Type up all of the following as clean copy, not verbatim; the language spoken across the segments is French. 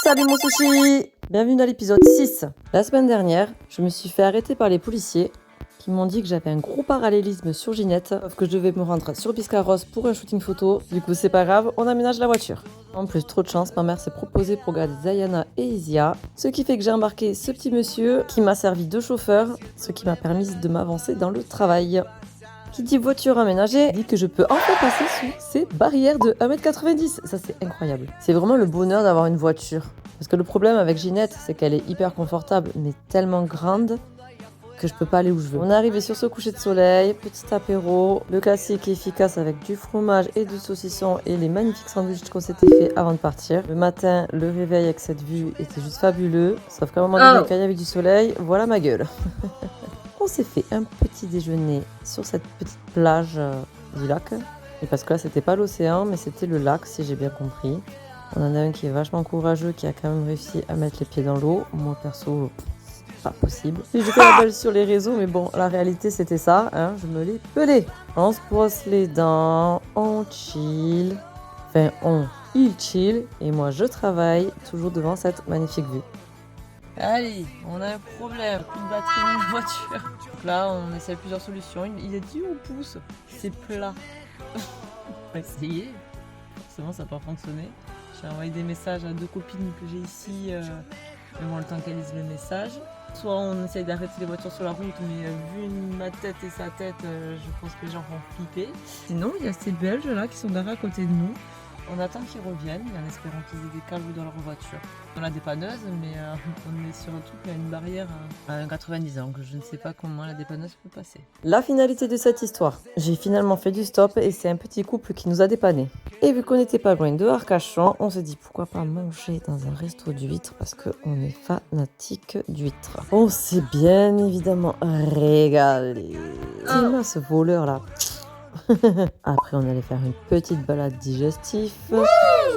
Salut mon sushi! Bienvenue dans l'épisode 6. La semaine dernière, je me suis fait arrêter par les policiers qui m'ont dit que j'avais un gros parallélisme sur Ginette, sauf que je devais me rendre sur Biscarrosse pour un shooting photo. Du coup, c'est pas grave, on aménage la voiture. En plus, trop de chance, ma mère s'est proposée pour garder Zayana et Isia, ce qui fait que j'ai embarqué ce petit monsieur qui m'a servi de chauffeur, ce qui m'a permis de m'avancer dans le travail. Qui dit voiture aménagée dit que je peux enfin passer sous ces barrières de 1m90. Ça, c'est incroyable. C'est vraiment le bonheur d'avoir une voiture. Parce que le problème avec Ginette, c'est qu'elle est hyper confortable, mais tellement grande que je peux pas aller où je veux. On est arrivé sur ce coucher de soleil, petit apéro, le classique efficace avec du fromage et du saucisson et les magnifiques sandwichs qu'on s'était fait avant de partir. Le matin, le réveil avec cette vue était juste fabuleux. Sauf qu'à un moment donné, quand il y avait du soleil, voilà ma gueule. On s'est fait un petit déjeuner sur cette petite plage du lac. Et parce que là, c'était pas l'océan, mais c'était le lac, si j'ai bien compris. On en a un qui est vachement courageux, qui a quand même réussi à mettre les pieds dans l'eau. Moi, perso, pas possible. J'ai fait la belle sur les réseaux, mais bon, la réalité, c'était ça. Hein, je me l'ai pelé. On se brosse les dents, on chill. Enfin, il chill. Et moi, je travaille, toujours devant cette magnifique vue. Allez, on a un problème, plus de batterie dans la voiture. Donc là, on essaie plusieurs solutions. Il a dit on pousse, c'est plat. On va essayer. Forcément, ça n'a pas fonctionné. J'ai envoyé des messages à 2 copines que j'ai ici, mais bon, le temps qu'elles lisent le message. Soit on essaye d'arrêter les voitures sur la route, mais vu ma tête et sa tête, je pense que les gens vont flipper. Sinon, il y a ces Belges là qui sont garés à côté de nous. On attend qu'ils reviennent en espérant qu'ils aient des câbles dans leur voiture. On a des dépanneuses, mais on est sur un truc, il y a une barrière à 1,90 ans, donc je ne sais pas comment la dépanneuse peut passer. La finalité de cette histoire, j'ai finalement fait du stop et c'est un petit couple qui nous a dépannés. Et vu qu'on n'était pas loin de Arcachon, on s'est dit pourquoi pas manger dans un resto d'huîtres parce qu'on est fanatique d'huîtres. On s'est bien évidemment régalé. C'est moi ce voleur là. Après, on allait faire une petite balade digestive, parce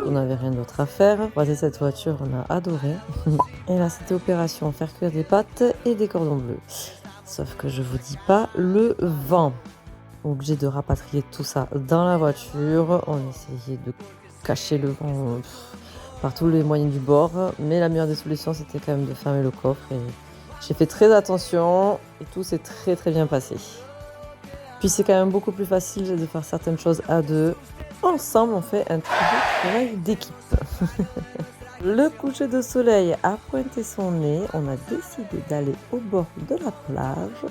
qu'on n'avait rien d'autre à faire. Croiser cette voiture, on a adoré. Et là, c'était opération faire cuire des pâtes et des cordons bleus. Sauf que je vous dis pas le vent. Obligé de rapatrier tout ça dans la voiture. On essayait de cacher le vent par tous les moyens du bord. Mais la meilleure des solutions, c'était quand même de fermer le coffre. Et j'ai fait très attention et tout s'est très très bien passé. Puis c'est quand même beaucoup plus facile de faire certaines choses à deux. Ensemble, on fait un travail d'équipe. Le coucher de soleil a pointé son nez. On a décidé d'aller au bord de la plage.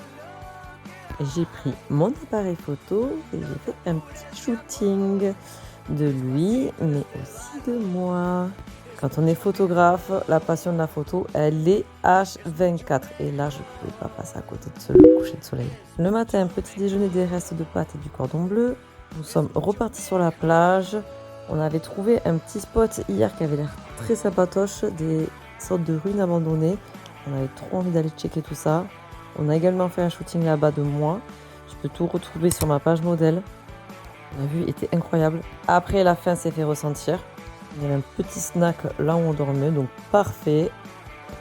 J'ai pris mon appareil photo et j'ai fait un petit shooting de lui, mais aussi de moi. Quand on est photographe, la passion de la photo, elle est H24. Et là, je ne pouvais pas passer à côté de ce coucher de soleil. Le matin, petit déjeuner des restes de pâtes et du cordon bleu. Nous sommes repartis sur la plage. On avait trouvé un petit spot hier qui avait l'air très sympatoche, des sortes de ruines abandonnées. On avait trop envie d'aller checker tout ça. On a également fait un shooting là-bas de moi. Je peux tout retrouver sur ma page modèle. La vue était incroyable. Après, la faim s'est fait ressentir. Il y avait un petit snack là où on dormait, donc parfait.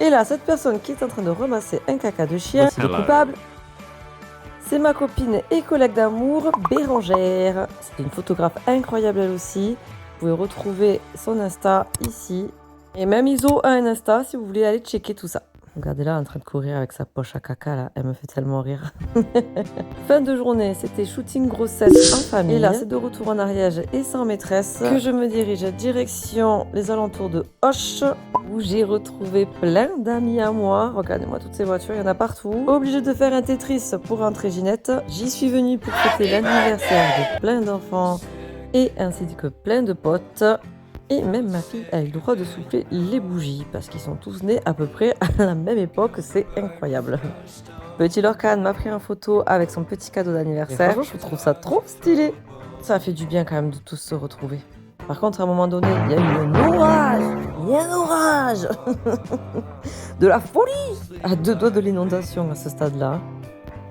Et là, cette personne qui est en train de ramasser un caca de chien, le coupable, c'est ma copine et collègue d'amour, Bérangère. C'est une photographe incroyable elle aussi. Vous pouvez retrouver son Insta ici. Et même Iso a un Insta si vous voulez aller checker tout ça. Regardez-la en train de courir avec sa poche à caca là, elle me fait tellement rire. Fin de journée, c'était shooting grossesse en famille. Et là, c'est de retour en Ariège et sans maîtresse que je me dirige direction les alentours de Auch, où j'ai retrouvé plein d'amis à moi. Regardez-moi toutes ces voitures, il y en a partout. Obligée de faire un Tetris pour rentrer Ginette. J'y suis venue pour fêter l'anniversaire de plein d'enfants et ainsi que plein de potes. Et même ma fille a eu le droit de souffler les bougies parce qu'ils sont tous nés à peu près à la même époque, c'est incroyable. Petit Lorcan m'a pris en photo avec son petit cadeau d'anniversaire. Je trouve ça trop stylé. Ça a fait du bien quand même de tous se retrouver. Par contre, à un moment donné, il y a eu un orage. Il y a un orage. De la folie. À 2 doigts de l'inondation à ce stade-là.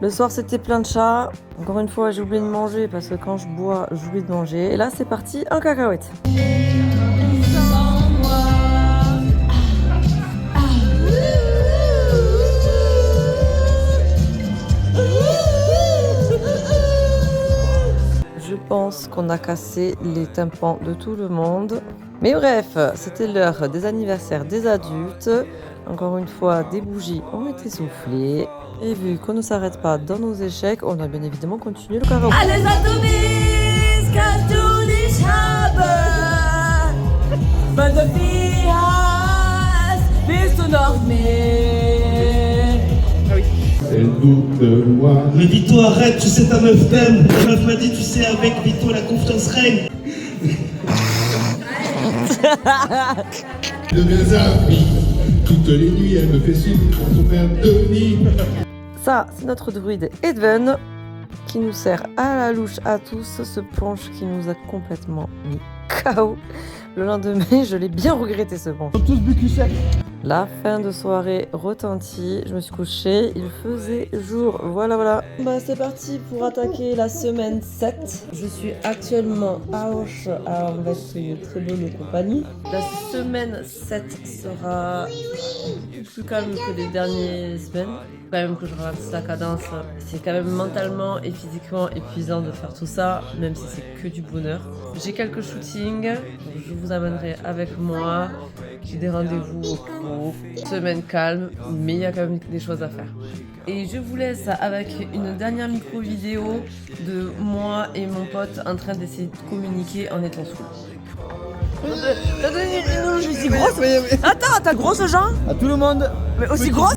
Le soir, c'était plein de chats. Encore une fois, j'ai oublié de manger parce que quand je bois, j'oublie de manger. Et là, c'est parti en cacahuète. Je pense qu'on a cassé les tympans de tout le monde. Mais bref, c'était l'heure des anniversaires des adultes. Encore une fois, des bougies ont été soufflées. Et vu qu'on ne s'arrête pas dans nos échecs, on a bien évidemment continué le karaoké. Alles, was du bist, kannst du nicht haben. Wenn du viel hast, willst du noch mehr. Elle doute de moi. Mais Vito, arrête, tu sais ta meuf t'aime. Ta meuf m'a dit, tu sais, avec Vito, la confiance règne. Deviens amie. Toutes les nuits, elle me fait suivre pour son père Denis. Ça, c'est notre druide Edven qui nous sert à la louche à tous ce punch qui nous a complètement mis KO. Le lendemain, je l'ai bien regretté ce punch. Tous bu cul sec. La fin de soirée retentit, je me suis couchée, il faisait jour, voilà. Bah c'est parti pour attaquer la semaine 7. Je suis actuellement à Auch avec une très bonne compagnie. La semaine 7 sera plus calme que les dernières semaines. Quand même que je ralentisse la cadence, c'est quand même mentalement et physiquement épuisant de faire tout ça, même si c'est que du bonheur. J'ai quelques shootings, je vous amènerai avec moi. J'ai des rendez-vous au pro, semaine calme, mais il y a quand même des choses à faire. Et je vous laisse avec une dernière micro-vidéo de moi et mon pote en train d'essayer de communiquer en étant sous. Je suis grosse. Attends, t'as grosse genre? À tout le monde. Mais aussi grosse?